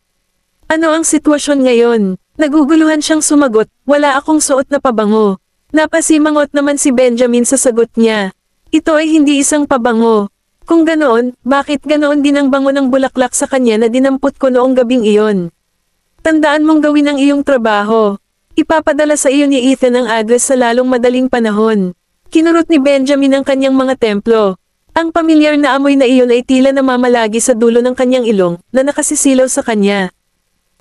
Ano ang sitwasyon ngayon? Naguguluhan siyang sumagot, wala akong suot na pabango. Napasimangot naman si Benjamin sa sagot niya. Ito ay hindi isang pabango. Kung ganoon, bakit ganoon din ang bango ng bulaklak sa kanya na dinampot ko noong gabing iyon? Tandaan mong gawin ang iyong trabaho. Ipapadala sa iyo ni Ethan ang address sa lalong madaling panahon. Kinurot ni Benjamin ang kanyang mga templo. Ang pamilyar na amoy na iyon ay tila namamalagi sa dulo ng kanyang ilong na nakasisilaw sa kanya.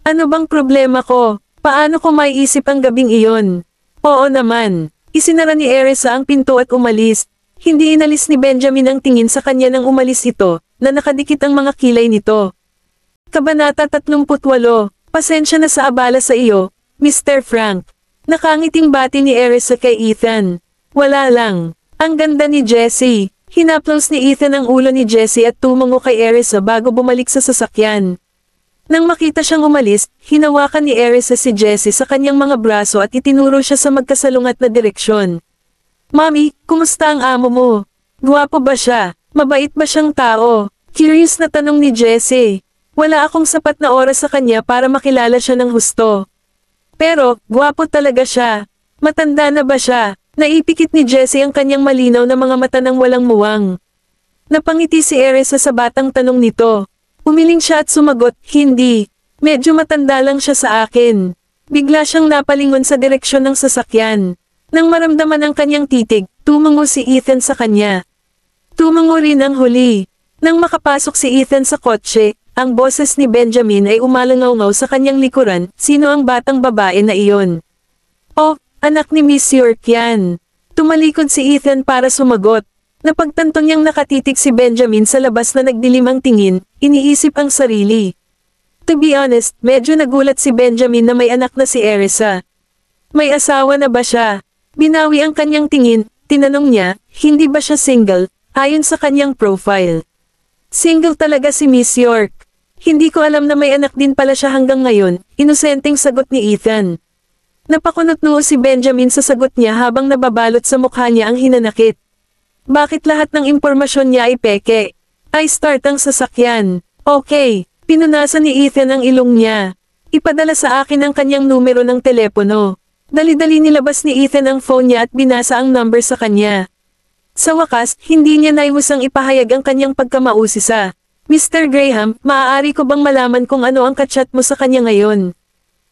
Ano bang problema ko? Paano ko maiisip ang gabing iyon? Oo naman. Isinara ni Erisa ang pinto at umalis. Hindi inalis ni Benjamin ang tingin sa kanya nang umalis ito, na nakadikit ang mga kilay nito. Kabanata 38. Pasensya na sa abala sa iyo, Mr. Frank. Nakangiting bati ni Erisa kay Ethan. Wala lang. Ang ganda ni Jessie. Hinaplos ni Ethan ang ulo ni Jessie at tumango kay Erisa bago bumalik sa sasakyan. Nang makita siyang umalis, hinawakan ni Erisa si Jessie sa kanyang mga braso at itinuro siya sa magkasalungat na direksyon. Mami, kumusta ang amo mo? Guwapo ba siya? Mabait ba siyang tao? Curious na tanong ni Jessie. Wala akong sapat na oras sa kanya para makilala siya ng husto. Pero, guwapo talaga siya. Matanda na ba siya? Naipikit ni Jessie ang kanyang malinaw na mga mata ng walang muwang. Napangiti si Erisa sa batang tanong nito. Umiling siya at sumagot, hindi. Medyo matanda lang siya sa akin. Bigla siyang napalingon sa direksyon ng sasakyan. Nang maramdaman ang kanyang titig, tumango si Ethan sa kanya. Tumango rin ang huli. Nang makapasok si Ethan sa kotse, ang boses ni Benjamin ay umalangaw-ngaw sa kanyang likuran, sino ang batang babae na iyon? Oh, anak ni Miss York yan. Tumalikod si Ethan para sumagot. Napagtanto niyang nakatitig si Benjamin sa labas na nagdilim ang tingin, iniisip ang sarili. To be honest, medyo nagulat si Benjamin na may anak na si Erisa. May asawa na ba siya? Binawi ang kanyang tingin, tinanong niya, hindi ba siya single, ayon sa kanyang profile. Single talaga si Miss York. Hindi ko alam na may anak din pala siya hanggang ngayon, inosenteng sagot ni Ethan. Napakunot-noo si Benjamin sa sagot niya habang nababalot sa mukha niya ang hinanakit. Bakit lahat ng impormasyon niya ay peke? Ay start ang sasakyan. Okay, pinunasan ni Ethan ang ilong niya. Ipadala sa akin ang kanyang numero ng telepono. Dali-dali nilabas ni Ethan ang phone niya at binasa ang number sa kanya. Sa wakas, hindi niya naiwasang ipahayag ang kanyang pagkamausisa. Mr. Graham, maaari ko bang malaman kung ano ang kachat mo sa kanya ngayon?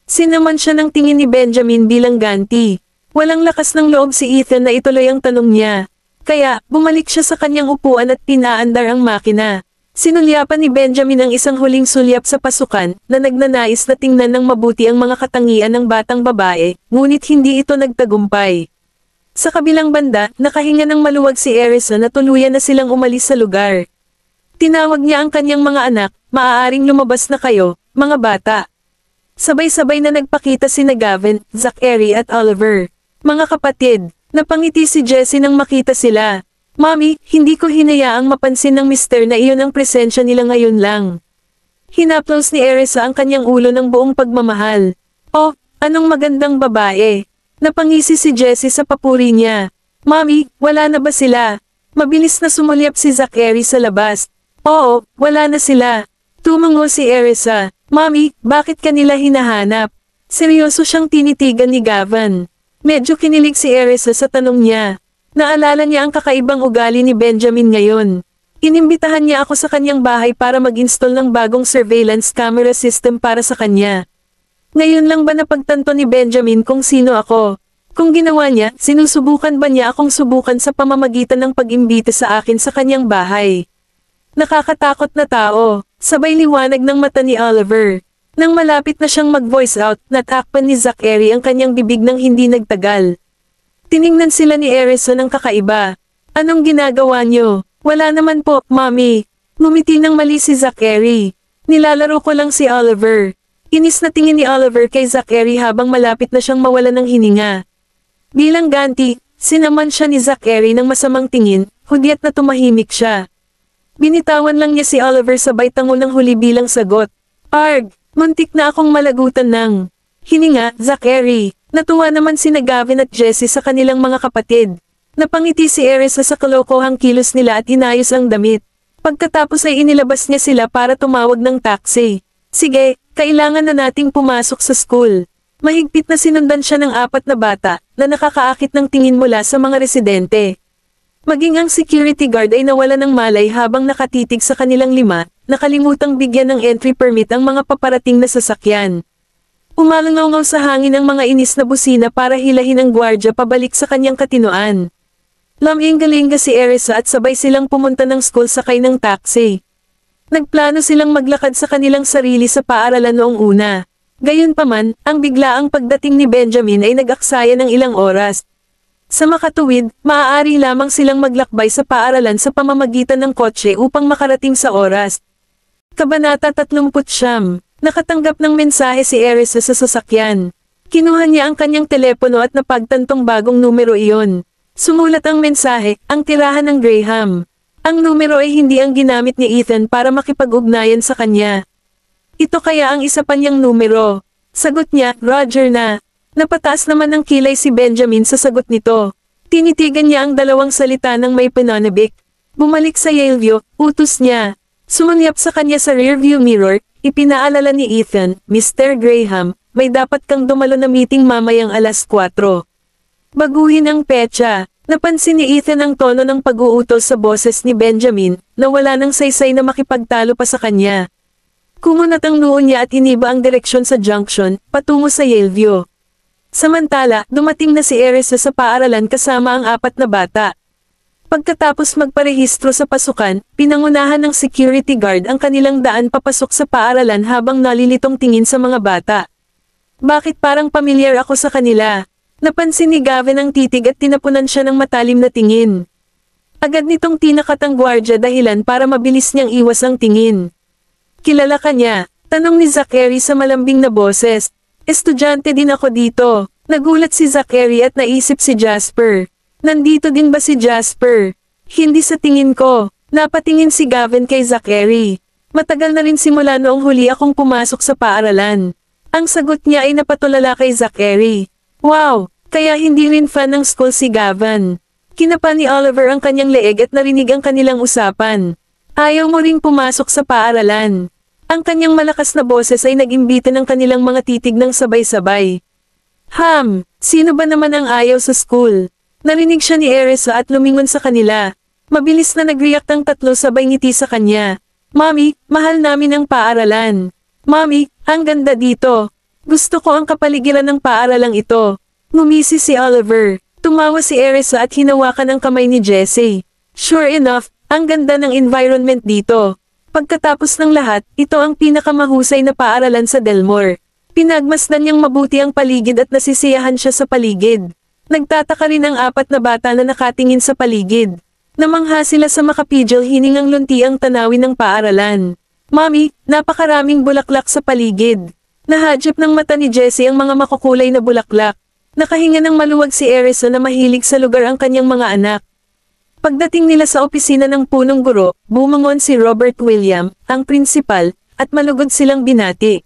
Sinaman siya ng tingin ni Benjamin bilang ganti. Walang lakas ng loob si Ethan na ituloy ang tanong niya. Kaya, bumalik siya sa kanyang upuan at pinaandar ang makina. Sinulyapan ni Benjamin ang isang huling sulyap sa pasukan, na nagnanais na tingnan ng mabuti ang mga katangian ng batang babae, ngunit hindi ito nagtagumpay. Sa kabilang banda, nakahinga ng maluwag si Erisa na tuluyan na silang umalis sa lugar. Tinawag niya ang kanyang mga anak, maaaring lumabas na kayo, mga bata. Sabay-sabay na nagpakita sina Gavin, Zachary at Oliver. Mga kapatid. Napangiti si Jessie nang makita sila. Mami, hindi ko hinayaang mapansin ng mister na iyon ang presensya nila ngayon lang. Hinaplos ni Erisa ang kanyang ulo ng buong pagmamahal. Oh, anong magandang babae. Napangisi si Jessie sa papuri niya. Mami, wala na ba sila? Mabilis na sumulyap si Zachary sa labas. Oo, wala na sila. Tumango si Erisa. Mami, bakit kanila hinahanap? Seryoso siyang tinitigan ni Gavin. Medyo kinilig si Erisa sa tanong niya. Naalala niya ang kakaibang ugali ni Benjamin ngayon. Inimbitahan niya ako sa kanyang bahay para mag-install ng bagong surveillance camera system para sa kanya. Ngayon lang ba napagtanto ni Benjamin kung sino ako? Kung ginawa niya, sinusubukan ba niya akong subukan sa pamamagitan ng pag-imbita sa akin sa kanyang bahay? Nakakatakot na tao, sabay liwanag ng mata ni Oliver. Nang malapit na siyang mag-voice out, natakpan ni Zachary ang kanyang bibig nang hindi nagtagal. Tiningnan sila ni Erisa ng kakaiba. Anong ginagawa niyo? Wala naman po, Mami. Ngumiti ng mali si Zachary. Nilalaro ko lang si Oliver. Inis na tingin ni Oliver kay Zachary habang malapit na siyang mawalan ng hininga. Bilang ganti, sinaman siya ni Zachary ng masamang tingin, hudyat na tumahimik siya. Binitawan lang niya si Oliver sabay tango ng huli bilang sagot. Arg! Muntik na akong malagutan ng hininga, Zachary. Natuwa naman sina Gavin at Jessie sa kanilang mga kapatid. Napangiti si Erisa sa kalokohang kilos nila at inayos ang damit. Pagkatapos ay inilabas niya sila para tumawag ng taxi. Sige, kailangan na nating pumasok sa school. Mahigpit na sinundan siya ng 4 na bata, na nakakaakit ng tingin mula sa mga residente. Maging ang security guard ay nawala ng malay habang nakatitig sa kanilang 5, nakalimutang bigyan ng entry permit ang mga paparating na sasakyan. Umalangaw-ngaw sa hangin ang mga inis na busina para hilahin ang gwardya pabalik sa kanyang katinoan. Laming-galinga si Erisa at sabay silang pumunta ng school sakay ng taxi. Nagplano silang maglakad sa kanilang sarili sa paaralan noong una. Gayunpaman, ang biglaang pagdating ni Benjamin ay nag-aksaya ng ilang oras. Sa makatuwid, maaari lamang silang maglakbay sa paaralan sa pamamagitan ng kotse upang makarating sa oras. Kabanata 39. Nakatanggap ng mensahe si Erisa sa sasakyan. Kinuha niya ang kanyang telepono at napagtantong bagong numero iyon. Sumulat ang mensahe, ang tirahan ng Graham. Ang numero ay hindi ang ginamit ni Ethan para makipag-ugnayan sa kanya. Ito kaya ang isa pa niyang numero. Sagot niya, Roger na. Napataas naman ng kilay si Benjamin sa sagot nito. Tinitigan niya ang dalawang salita ng may pananabik. Bumalik sa Yaleview, utos niya. Sumulyap sa kanya sa rearview mirror, ipinaalala ni Ethan, Mr. Graham, may dapat kang dumalo na meeting mamayang alas 4. Baguhin ang petsa. Napansin ni Ethan ang tono ng pag-uutos sa boses ni Benjamin, na wala nang saysay na makipagtalo pa sa kanya. Kumunat ang noo niya at iniba ang direksyon sa junction, patungo sa Yaleview. Samantala, dumating na si Erisa sa paaralan kasama ang 4 na bata. Pagkatapos magparehistro sa pasukan, pinangunahan ng security guard ang kanilang daan papasok sa paaralan habang nalilitong tingin sa mga bata. Bakit parang pamilyar ako sa kanila? Napansin ni Gavin ang titig at tinapunan siya ng matalim na tingin. Agad nitong tinakat ang gwardya dahilan para mabilis niyang iwas ang tingin. Kilala ka niya? Tanong ni Zachary sa malambing na boses. Estudyante din ako dito. Nagulat si Zachary at naisip si Jasper. Nandito din ba si Jasper? Hindi sa tingin ko. Napatingin si Gavin kay Zachary. Matagal na rin simula noong huli akong pumasok sa paaralan. Ang sagot niya ay napatulala kay Zachary. Wow! Kaya hindi rin fan ng school si Gavin. Kinapa ni Oliver ang kanyang leeg at narinig ang kanilang usapan. Ayaw mo ring pumasok sa paaralan. Ang kanyang malakas na boses ay nag-imbita ng kanilang mga titig ng sabay-sabay. Sino ba naman ang ayaw sa school? Narinig siya ni Erisa at lumingon sa kanila. Mabilis na nag-react ang 3 sabay ngiti sa kanya. Mommy, mahal namin ang paaralan. Mommy, ang ganda dito. Gusto ko ang kapaligiran ng paaralang ito. Ngumisi si Oliver. Tumawa si Erisa at hinawakan ang kamay ni Jesse. Sure enough, ang ganda ng environment dito. Pagkatapos ng lahat, ito ang pinakamahusay na paaralan sa Delmore. Pinagmasdan niyang mabuti ang paligid at nasisiyahan siya sa paligid. Nagtataka rin ang 4 na bata na nakatingin sa paligid. Namangha sila sa makapigil hiningang lunti ang tanawin ng paaralan. Mommy, napakaraming bulaklak sa paligid. Nahadjap ng mata ni Jesse ang mga makukulay na bulaklak. Nakahinga ng maluwag si Erisa na mahilig sa lugar ang kanyang mga anak. Pagdating nila sa opisina ng punong guro, bumangon si Robert William, ang principal, at malugod silang binati.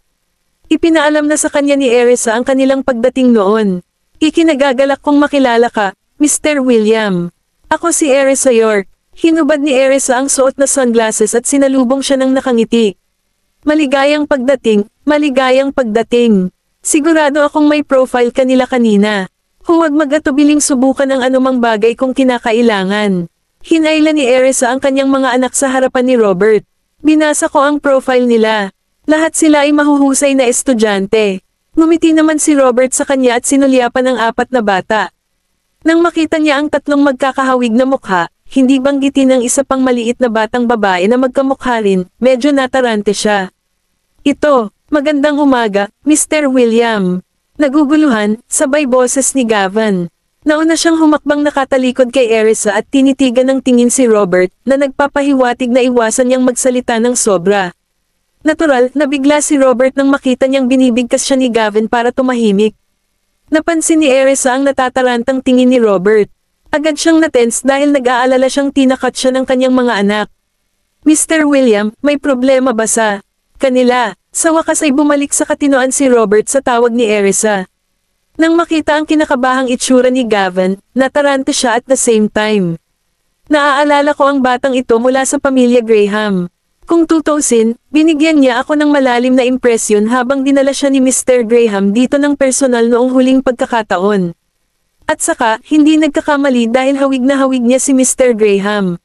Ipinaalam na sa kanya ni Erisa ang kanilang pagdating noon. Ikinagagalak kong makilala ka, Mr. William. Ako si Erisa York. Hinubad ni Erisa ang suot na sunglasses at sinalubong siya ng nakangiti. Maligayang pagdating, maligayang pagdating. Sigurado akong may profile kanila kanina. Huwag mag-atubiling subukan ang anumang bagay kung kinakailangan. Hinayla ni Erisa ang kanyang mga anak sa harapan ni Robert. Binasa ko ang profile nila. Lahat sila ay mahuhusay na estudyante. Ngumiti naman si Robert sa kanya at sinulyapan ang 4 na bata. Nang makita niya ang 3 magkakahawig na mukha, hindi banggitin ang isa pang maliit na batang babae na magkamukha rin, medyo natarante siya. Ito, magandang umaga, Mr. William. Naguguluhan, sabay boses ni Gavin. Nauna siyang humakbang nakatalikod kay Erisa at tinitigan ng tingin si Robert na nagpapahiwatig na iwasan niyang magsalita ng sobra. Natural, nabigla si Robert nang makita niyang binibigkas siya ni Gavin para tumahimik. Napansin ni Erisa ang natatarantang tingin ni Robert. Agad siyang natense dahil nag-aalala siyang tinakat siya ng kanyang mga anak. Mr. William, may problema ba sa kanila? Sa wakas ay bumalik sa katinoan si Robert sa tawag ni Erisa. Nang makita ang kinakabahang itsura ni Gavin, natarante siya at the same time. Naaalala ko ang batang ito mula sa pamilya Graham. Kung tutusin, binigyan niya ako ng malalim na impresyon habang dinala siya ni Mr. Graham dito ng personal noong huling pagkakataon. At saka, hindi nagkakamali dahil hawig na hawig niya si Mr. Graham.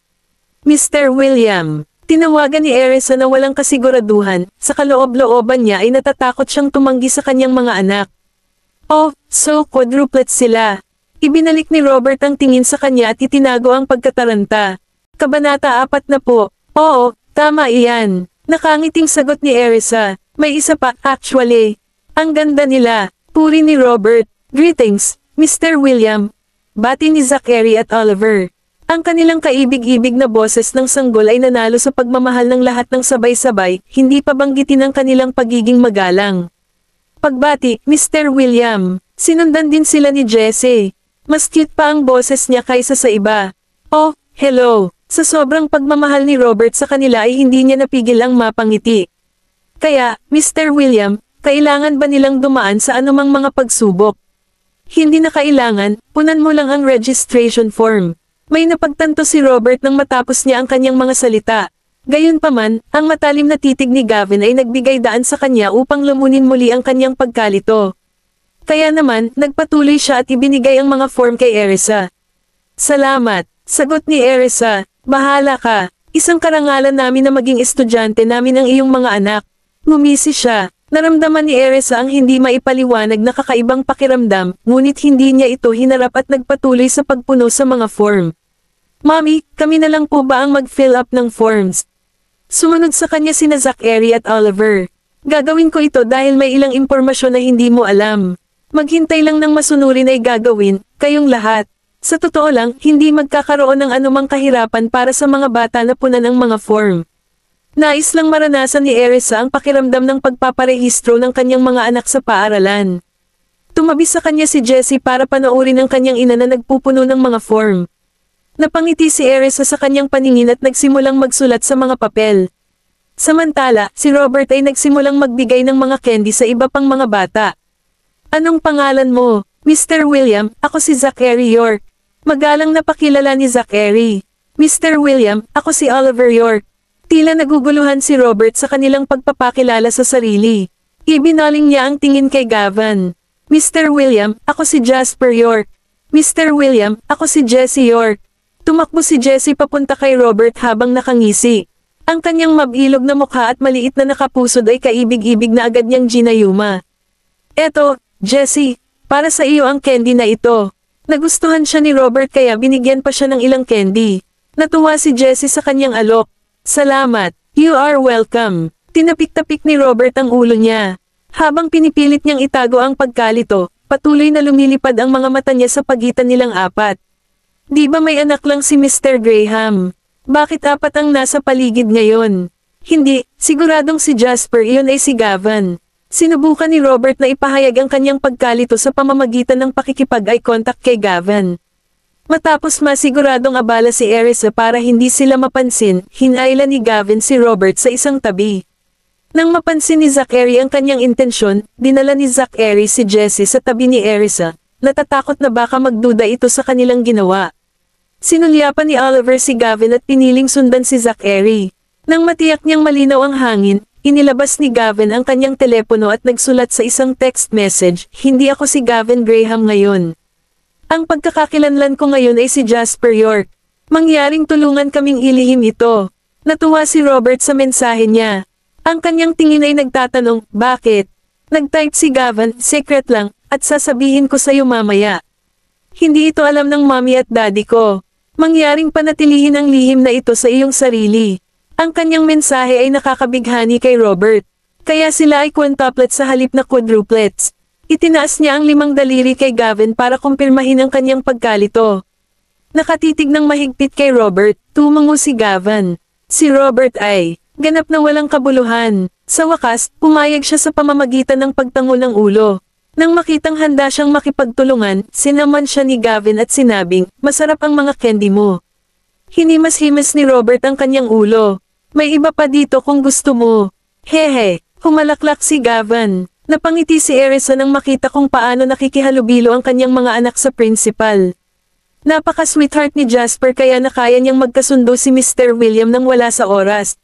Mr. William. Tinawagan ni Erisa na walang kasiguraduhan, sa kaloob-looban niya ay natatakot siyang tumanggi sa kanyang mga anak. Oh, so quadruplets sila. Ibinalik ni Robert ang tingin sa kanya at itinago ang pagkataranta. Kabanata 4 na po. Oo, tama iyan. Nakangiting sagot ni Erisa. May isa pa, actually. Ang ganda nila. Puri ni Robert. Greetings, Mr. William. Bati ni Zachary at Oliver. Ang kanilang kaibig-ibig na boses ng sanggol ay nanalo sa pagmamahal ng lahat ng sabay-sabay, hindi pa banggitin ang kanilang pagiging magalang. Pagbati, Mr. William. Sinundan din sila ni Jesse. Mas cute pa ang boses niya kaysa sa iba. Oh, hello. Sa sobrang pagmamahal ni Robert sa kanila ay hindi niya napigil ang mapangiti. Kaya, Mr. William, kailangan ba nilang dumaan sa anumang mga pagsubok? Hindi na kailangan, punan mo lang ang registration form. May napagtanto si Robert nang matapos niya ang kanyang mga salita. Gayunpaman, ang matalim na titig ni Gavin ay nagbigay daan sa kanya upang lumunin muli ang kanyang pagkalito. Kaya naman, nagpatuloy siya at ibinigay ang mga form kay Erisa. Salamat, sagot ni Erisa. Bahala ka, isang karangalan namin na maging estudyante namin ang iyong mga anak. Ngumisi siya. Naramdaman ni Erisa ang hindi maipaliwanag na kakaibang pakiramdam, ngunit hindi niya ito hinarap at nagpatuloy sa pagpuno sa mga form. Mommy, kami na lang po ba ang mag-fill up ng forms? Sumunod sa kanya sina Zachary at Oliver. Gagawin ko ito dahil may ilang impormasyon na hindi mo alam. Maghintay lang ng masunurin ay gagawin, kayong lahat. Sa totoo lang, hindi magkakaroon ng anumang kahirapan para sa mga bata na punan ang mga form. Nais lang maranasan ni Erisa ang pakiramdam ng pagpaparehistro ng kanyang mga anak sa paaralan. Tumabi sa kanya si Jessie para panoorin ang kanyang ina na nagpupuno ng mga form. Napangiti si Erisa sa kanyang paningin at nagsimulang magsulat sa mga papel. Samantala, si Robert ay nagsimulang magbigay ng mga candy sa iba pang mga bata. Anong pangalan mo? Mr. William, ako si Zachary York. Magalang na pakilala ni Zachary. Mr. William, ako si Oliver York. Tila naguguluhan si Robert sa kanilang pagpapakilala sa sarili. Ibinaling niya ang tingin kay Gavin. Mr. William, ako si Jasper York. Mr. William, ako si Jessie York. Tumakbo si Jessie papunta kay Robert habang nakangisi. Ang kanyang mabilog na mukha at maliit na nakapusod ay kaibig-ibig na agad niyang ginayuma. Eto, Jessie, para sa iyo ang candy na ito. Nagustuhan siya ni Robert kaya binigyan pa siya ng ilang candy. Natuwa si Jessie sa kanyang alok. Salamat, you are welcome. Tinapik-tapik ni Robert ang ulo niya. Habang pinipilit niyang itago ang pagkalito, patuloy na lumilipad ang mga mata niya sa pagitan nilang apat. Di ba may anak lang si Mr. Graham? Bakit apat ang nasa paligid ngayon? Hindi, siguradong si Jasper iyon ay si Gavin. Sinubukan ni Robert na ipahayag ang kanyang pagkalito sa pamamagitan ng pakikipag-eye contact kay Gavin. Matapos masiguradong abala si Erisa para hindi sila mapansin, hinayla ni Gavin si Robert sa isang tabi. Nang mapansin ni Zachary ang kanyang intensyon, dinala ni Zachary si Jessie sa tabi ni Erisa, natatakot na baka magduda ito sa kanilang ginawa. Sinulyapan ni Oliver si Gavin at piniling sundan si Zachary. Nang matiyak niyang malinaw ang hangin, inilabas ni Gavin ang kanyang telepono at nagsulat sa isang text message, "Hindi ako si Gavin Graham ngayon. Ang pagkakakilanlan ko ngayon ay si Jasper York. Mangyaring tulungan kaming ilihim ito." Natuwa si Robert sa mensahe niya. Ang kanyang tingin ay nagtatanong, bakit? Nag-type si Gavin, secret lang, at sasabihin ko sa'yo mamaya. Hindi ito alam ng mommy at daddy ko. Mangyaring panatilihin ang lihim na ito sa iyong sarili. Ang kanyang mensahe ay nakakabighani kay Robert. Kaya sila ay quintuplets sa halip na quadruplets. Itinaas niya ang 5 daliri kay Gavin para kumpirmahin ang kanyang pagkalito. Nakatitig ng mahigpit kay Robert, tumango si Gavin. Si Robert ay ganap na walang kabuluhan. Sa wakas, pumayag siya sa pamamagitan ng pagtango ng ulo. Nang makitang handa siyang makipagtulungan, sinaman siya ni Gavin at sinabing, "Masarap ang mga candy mo." Hinimas-himas ni Robert ang kanyang ulo. "May iba pa dito kung gusto mo." Hehe, humalaklak si Gavin. Napangiti si Erisa nang makita kung paano nakikihalubilo ang kanyang mga anak sa principal. Napaka-sweetheart ni Jasper kaya nakaya niyang magkasundo si Mr. William nang wala sa oras.